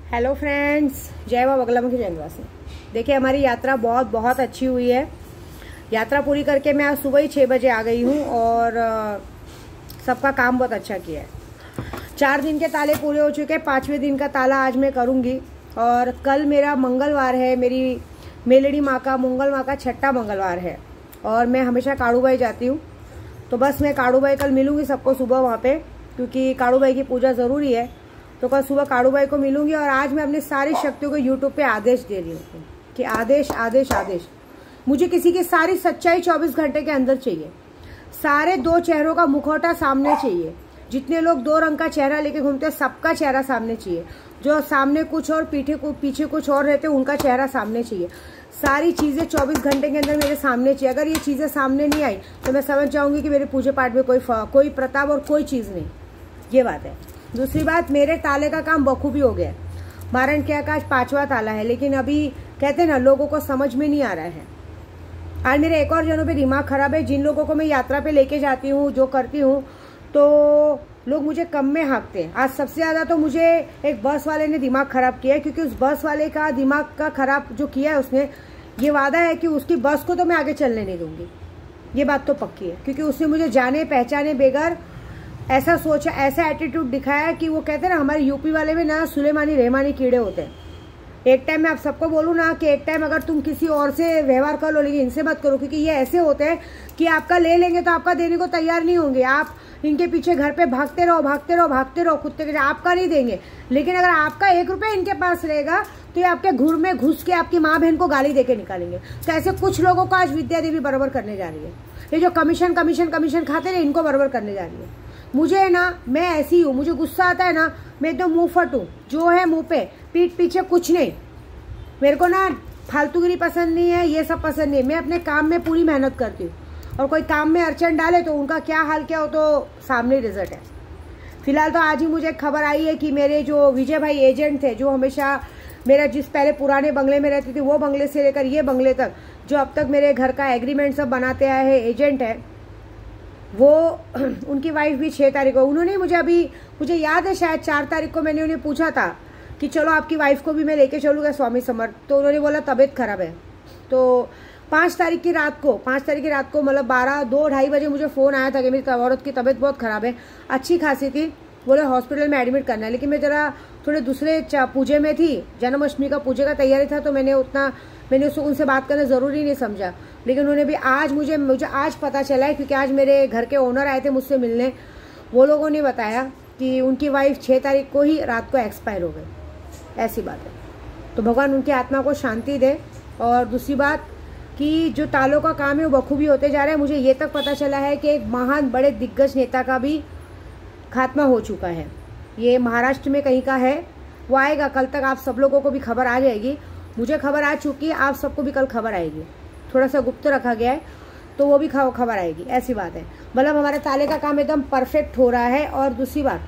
Hello friends, जय मां बगलामुखी जय निवासी। देखिए, हमारी यात्रा बहुत अच्छी हुई है। यात्रा पूरी करके मैं आज सुबह ही 6 बजे आ गई हूँ और सबका काम बहुत अच्छा किया है। 4 दिन के ताले पूरे हो चुके हैं, 5वें दिन का ताला आज मैं करूँगी। और कल मेरा मंगलवार है, मेरी मेलड़ी माँ का मंगल माँ का 6ठा मंगलवार है और मैं हमेशा काड़ूबाई जाती हूँ। तो बस मैं काड़ूबाई कल मिलूँगी सबको सुबह वहाँ पे, क्योंकि काड़ूबाई की पूजा ज़रूरी है। तो कल सुबह काड़ूबाई को मिलूंगी और आज मैं अपनी सारी शक्तियों को यूट्यूब पे आदेश दे रही हूँ कि आदेश आदेश आदेश। मुझे किसी की सारी सच्चाई 24 घंटे के अंदर चाहिए। सारे 2 चेहरों का मुखौटा सामने चाहिए। जितने लोग 2 रंग का चेहरा लेके घूमते हैं, सबका चेहरा सामने चाहिए। जो सामने कुछ और पीछे कुछ और रहते हैं, उनका चेहरा सामने चाहिए। सारी चीज़ें 24 घंटे के अंदर मेरे सामने चाहिए। अगर ये चीज़ें सामने नहीं आई तो मैं समझ जाऊंगी कि मेरे पूजा पाठ में कोई प्रताप और कोई चीज़ नहीं। ये बात है। दूसरी बात, मेरे ताले का काम बखूबी हो गया। मारण क्या का आज 5वां ताला है, लेकिन अभी कहते हैं ना, लोगों को समझ में नहीं आ रहा है। आज मेरे एक और जनों पे दिमाग खराब है। जिन लोगों को मैं यात्रा पे लेके जाती हूँ, जो करती हूँ, तो लोग मुझे कम में हाँकते हैं। आज सबसे ज़्यादा तो मुझे एक बस वाले ने दिमाग खराब किया है, क्योंकि उस बस वाले का दिमाग का खराब जो किया है उसने, ये वादा है कि उसकी बस को तो मैं आगे चलने नहीं दूंगी। ये बात तो पक्की है, क्योंकि उसने मुझे जाने पहचाने बेगर ऐसा सोचा, ऐसा एटीट्यूड दिखाया कि वो कहते हैं ना, हमारे यूपी वाले में ना सुलेमानी रहमानी कीड़े होते हैं। एक टाइम मैं आप सबको बोलूँ ना कि एक टाइम अगर तुम किसी और से व्यवहार कर लो, लेकिन इनसे मत करो, क्योंकि ये ऐसे होते हैं कि आपका ले लेंगे तो आपका देने को तैयार नहीं होंगे। आप इनके पीछे घर पे भागते रहो कुत्ते के, आपका नहीं देंगे। लेकिन अगर आपका 1 रुपया इनके पास रहेगा तो ये आपके घर में घुस के आपकी माँ बहन को गाली देके निकालेंगे। तो ऐसे कुछ लोगों को आज विद्या देवी बराबर करने जा रही है। ये जो कमीशन खाते हैं, इनको बराबर करने जा रही है। मुझे ना, मैं ऐसी हूँ, मुझे गुस्सा आता है ना, मैं एकदम मुंह फट हूँ। जो है मुंह पे, पीठ पीछे कुछ नहीं। मेरे को ना फालतूगिरी पसंद नहीं है, ये सब पसंद नहीं है। मैं अपने काम में पूरी मेहनत करती हूँ, और कोई काम में अड़चन डाले तो उनका क्या हाल क्या हो तो सामने रिजल्ट है। फिलहाल तो आज ही मुझे खबर आई है कि मेरे जो विजय भाई एजेंट थे, जो हमेशा मेरा जिस पहले पुराने बंगले में रहती थी, वो बंगले से लेकर ये बंगले तक, जो अब तक मेरे घर का एग्रीमेंट सब बनाते आए हैं, एजेंट है वो, उनकी वाइफ भी 6 तारीख को, उन्होंने मुझे याद है शायद 4 तारीख को मैंने उन्हें पूछा था कि चलो आपकी वाइफ को भी मैं लेके चलूँगा स्वामी समर्थ। तो उन्होंने बोला तबीयत खराब है। तो 5 तारीख की रात को मतलब 2-2:30 बजे मुझे फ़ोन आया था कि मेरी औरत की तबीयत बहुत ख़राब है, अच्छी खासी थी, बोले हॉस्पिटल में एडमिट करना है। लेकिन मैं ज़रा थोड़े दूसरे पूजे में थी, जन्माष्टमी का पूजे का तैयारी था, तो मैंने उनसे बात करना ज़रूरी नहीं समझा। लेकिन उन्होंने भी आज मुझे आज पता चला है, क्योंकि आज मेरे घर के ओनर आए थे मुझसे मिलने। वो लोगों ने बताया कि उनकी वाइफ 6 तारीख को ही रात को एक्सपायर हो गई। ऐसी बात है। तो भगवान उनकी आत्मा को शांति दे। और दूसरी बात कि जो तालों का काम है वो बखूबी होते जा रहा है। मुझे ये तक पता चला है कि एक महान बड़े दिग्गज नेता का भी खात्मा हो चुका है। ये महाराष्ट्र में कहीं का है, वो आएगा कल तक, आप सब लोगों को भी खबर आ जाएगी। मुझे खबर आ चुकी है, आप सबको भी कल खबर आएगी। थोड़ा सा गुप्त रखा गया है, तो वो भी खबर आएगी। ऐसी बात है। मतलब हमारे ताले का काम एकदम परफेक्ट हो रहा है। और दूसरी बात,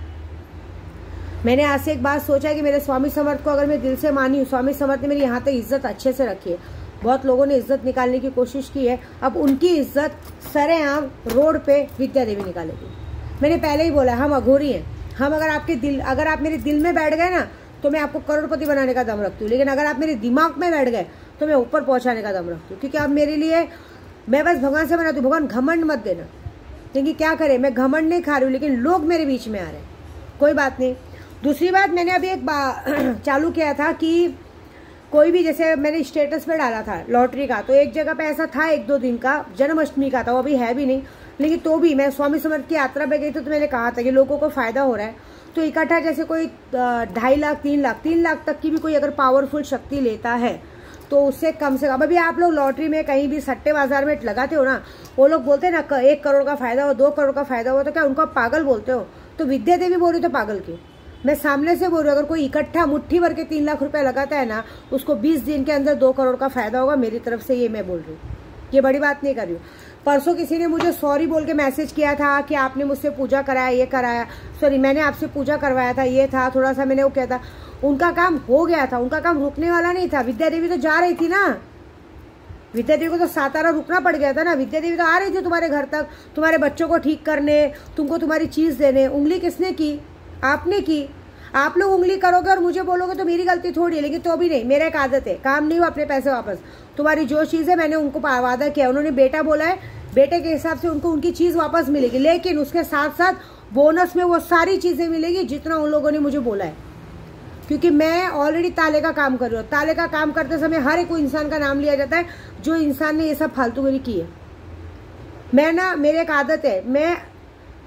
मैंने आज से एक बात सोचा है कि मेरे स्वामी समर्थ को अगर मैं दिल से मानी हूँ, स्वामी समर्थ ने मेरी यहाँ तक इज्जत अच्छे से रखी है। बहुत लोगों ने इज्जत निकालने की कोशिश की है, अब उनकी इज्जत सरेआम रोड पे विद्या देवी निकालेगी। मैंने पहले ही बोला, हम अघोरी हैं। हम अगर आप मेरे दिल में बैठ गए ना, तो मैं आपको करोड़पति बनाने का दम रखती हूँ। लेकिन अगर आप मेरे दिमाग में बैठ गए तो मैं ऊपर पहुँचाने का दम रखती हूँ। क्योंकि आप मेरे लिए, मैं बस भगवान से मनाती हूँ, भगवान घमंड मत देना। क्योंकि क्या करें, मैं घमंड नहीं खा रही हूँ, लेकिन लोग मेरे बीच में आ रहे हैं। कोई बात नहीं। दूसरी बात, मैंने अभी एक चालू किया था कि कोई भी, जैसे मैंने स्टेटस पे डाला था लॉटरी का, तो एक जगह पे ऐसा था 1-2 दिन का, जन्माष्टमी का था, वो अभी है भी नहीं, लेकिन तो भी मैं स्वामी समर्थ की यात्रा पे गई तो मैंने कहा था कि लोगों को फायदा हो रहा है। तो इकट्ठा जैसे कोई 2.5 लाख 3 लाख तक की भी कोई अगर पावरफुल शक्ति लेता है, तो उससे कम से कम, अभी आप लोग लॉटरी में कहीं भी सट्टे बाजार में लगाते हो ना, वो लोग बोलते हैं ना 1 करोड़ का फायदा हो, 2 करोड़ का फायदा हो, तो क्या उनको आप पागल बोलते हो? तो विद्या देवी बोल रही तो पागल क्यों? मैं सामने से बोल रही हूँ, अगर कोई इकट्ठा मुट्ठी भर के 3 लाख रुपया लगाता है ना, उसको 20 दिन के अंदर 2 करोड़ का फायदा होगा। मेरी तरफ से ये मैं बोल रही हूँ, ये बड़ी बात नहीं कर रही हूँ। परसों किसी ने मुझे सॉरी बोल के मैसेज किया था कि आपने मुझसे पूजा कराया, ये कराया, सॉरी मैंने आपसे पूजा करवाया था, ये था, थोड़ा सा मैंने वो किया था। उनका काम हो गया था, उनका काम रुकने वाला नहीं था। विद्या देवी तो जा रही थी ना, विद्या देवी को तो सातारा रुकना पड़ गया था ना। विद्या देवी तो आ रही थी तुम्हारे घर तक, तुम्हारे बच्चों को ठीक करने, तुमको तुम्हारी चीज देने। उंगली किसने की? आपने की। आप लोग उंगली करोगे और मुझे बोलोगे तो मेरी गलती थोड़ी है, लेकिन तो भी नहीं, मेरा एक आदत है, काम नहीं हुआ अपने पैसे वापस। तुम्हारी जो चीज़ है मैंने उनको वादा किया, उन्होंने बेटा बोला है, बेटे के हिसाब से उनको उनकी चीज़ वापस मिलेगी, लेकिन उसके साथ साथ बोनस में वो सारी चीज़ें मिलेगी जितना उन लोगों ने मुझे बोला है। क्योंकि मैं ऑलरेडी ताले का काम कर रही हूँ। ताले का काम करते समय हर एक इंसान का नाम लिया जाता है जो इंसान ने ये सब फालतूगिरी की है। मैं ना, मेरे एक आदत है, मैं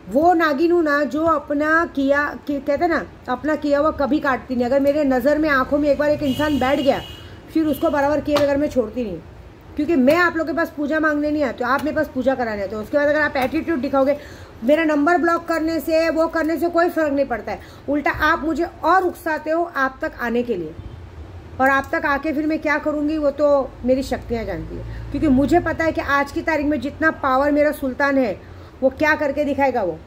वो नागिन हूँ ना जो अपना किया कहते ना, अपना किया हुआ कभी काटती नहीं। अगर मेरे नज़र में, आंखों में एक बार एक इंसान बैठ गया, फिर उसको बराबर किए बगैर मैं छोड़ती नहीं। क्योंकि मैं आप लोगों के पास पूजा मांगने नहीं आती हूँ, आप मेरे पास पूजा कराने आते हो। उसके बाद अगर आप एटीट्यूड दिखाओगे, मेरा नंबर ब्लॉक करने से, वो करने से कोई फर्क नहीं पड़ता है। उल्टा आप मुझे और उकसाते हो आप तक आने के लिए, और आप तक आके फिर मैं क्या करूँगी वो तो मेरी शक्तियाँ जानती है। क्योंकि मुझे पता है कि आज की तारीख में जितना पावर मेरा सुल्तान है वो क्या करके दिखाएगा। वो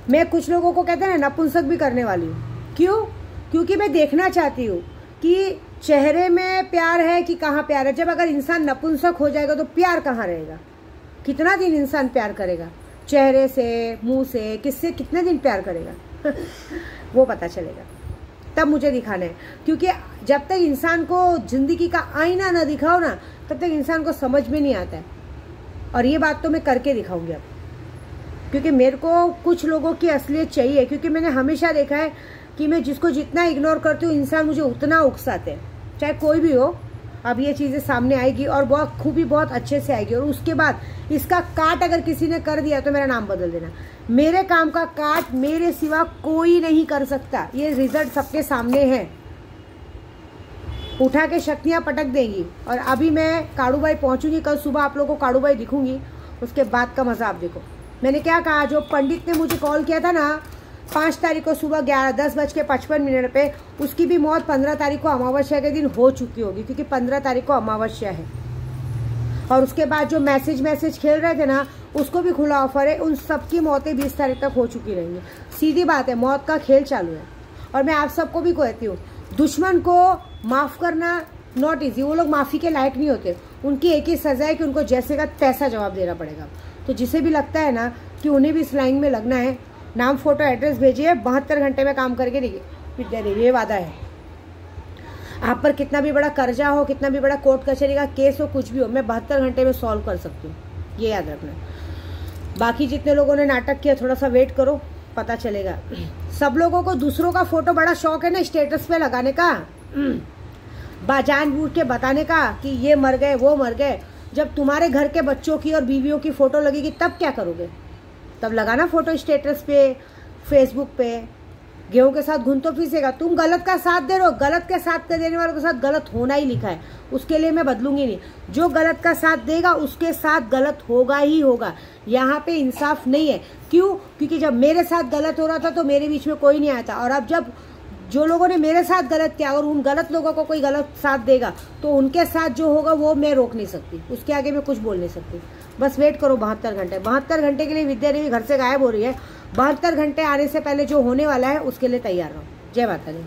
मैं कुछ लोगों को कहते हैं ना नपुंसक भी करने वाली हूँ। क्यों? क्योंकि मैं देखना चाहती हूँ कि चेहरे में प्यार है कि कहाँ प्यार है। जब अगर इंसान नपुंसक हो जाएगा तो प्यार कहाँ रहेगा? कितना दिन इंसान प्यार करेगा? चेहरे से, मुंह से, किससे कितने दिन प्यार करेगा? वो पता चलेगा, तब मुझे दिखाना है। क्योंकि जब तक इंसान को जिंदगी का आईना ना दिखाओ ना, तब तक इंसान को समझ में नहीं आता है। और ये बात तो मैं करके दिखाऊंगी अब, क्योंकि मेरे को कुछ लोगों की असलियत चाहिए। क्योंकि मैंने हमेशा देखा है कि मैं जिसको जितना इग्नोर करती हूँ, इंसान मुझे उतना उकसाते हैं, चाहे कोई भी हो। अब ये चीज़ें सामने आएगी और बहुत खूबी बहुत अच्छे से आएगी। और उसके बाद इसका काट अगर किसी ने कर दिया तो मेरा नाम बदल देना। मेरे काम का काट मेरे सिवा कोई नहीं कर सकता। ये रिजल्ट सबके सामने है, उठा के शक्तियाँ पटक देंगी। और अभी मैं काड़ूबाई पहुँचूंगी, कल सुबह आप लोगों को काड़ूबाई दिखूंगी, उसके बाद का मजा आप देखो। मैंने क्या कहा, जो पंडित ने मुझे कॉल किया था ना 5 तारीख को सुबह 10:55 पे, उसकी भी मौत 15 तारीख को अमावस्या के दिन हो चुकी होगी, क्योंकि 15 तारीख को अमावस्या है। और उसके बाद जो मैसेज खेल रहे थे ना, उसको भी खुला ऑफर है, उन सबकी मौतें 20 तारीख तक हो चुकी रहेंगी। सीधी बात है, मौत का खेल चालू है। और मैं आप सबको भी कहती हूँ, दुश्मन को माफ़ करना नॉट ईजी। वो लोग माफ़ी के लायक नहीं होते। उनकी एक ही सज़ा है कि उनको जैसे का तैसा जवाब देना पड़ेगा। तो जिसे भी लगता है ना कि उन्हें भी इस लाइन में लगना है, नाम, फोटो, एड्रेस भेजिए, 72 घंटे में काम करके देखिए, ये वादा है। आप पर कितना भी बड़ा कर्जा हो, कितना भी बड़ा कोर्ट कचहरी का केस हो, कुछ भी हो, मैं 72 घंटे में सॉल्व कर सकती हूँ, ये याद रखना। बाकी जितने लोगों ने नाटक किया, थोड़ा सा वेट करो, पता चलेगा। सब लोगों को दूसरों का फोटो बड़ा शौक है ना स्टेटस पे लगाने का, जानबूझ के बताने का कि ये मर गए, वो मर गए। जब तुम्हारे घर के बच्चों की और बीवियों की फोटो लगेगी तब क्या करोगे? तब लगाना फोटो स्टेटस पे, फेसबुक पे। गेहूं के साथ घुन तो फीसेगा। तुम गलत का साथ दे रहे हो, गलत के साथ देने वालों के साथ गलत होना ही लिखा है, उसके लिए मैं बदलूंगी नहीं। जो गलत का साथ देगा उसके साथ गलत होगा ही होगा। यहाँ पे इंसाफ नहीं है। क्यों? क्योंकि जब मेरे साथ गलत हो रहा था तो मेरे बीच में कोई नहीं आया था, और अब जब जो लोगों ने मेरे साथ गलत किया और उन गलत लोगों को कोई गलत साथ देगा तो उनके साथ जो होगा वो मैं रोक नहीं सकती, उसके आगे मैं कुछ बोल नहीं सकती। बस वेट करो 72 घंटे। 72 घंटे के लिए विद्या देवी घर से गायब हो रही है। 72 घंटे आने से पहले जो होने वाला है उसके लिए तैयार रहो। जय माता दी।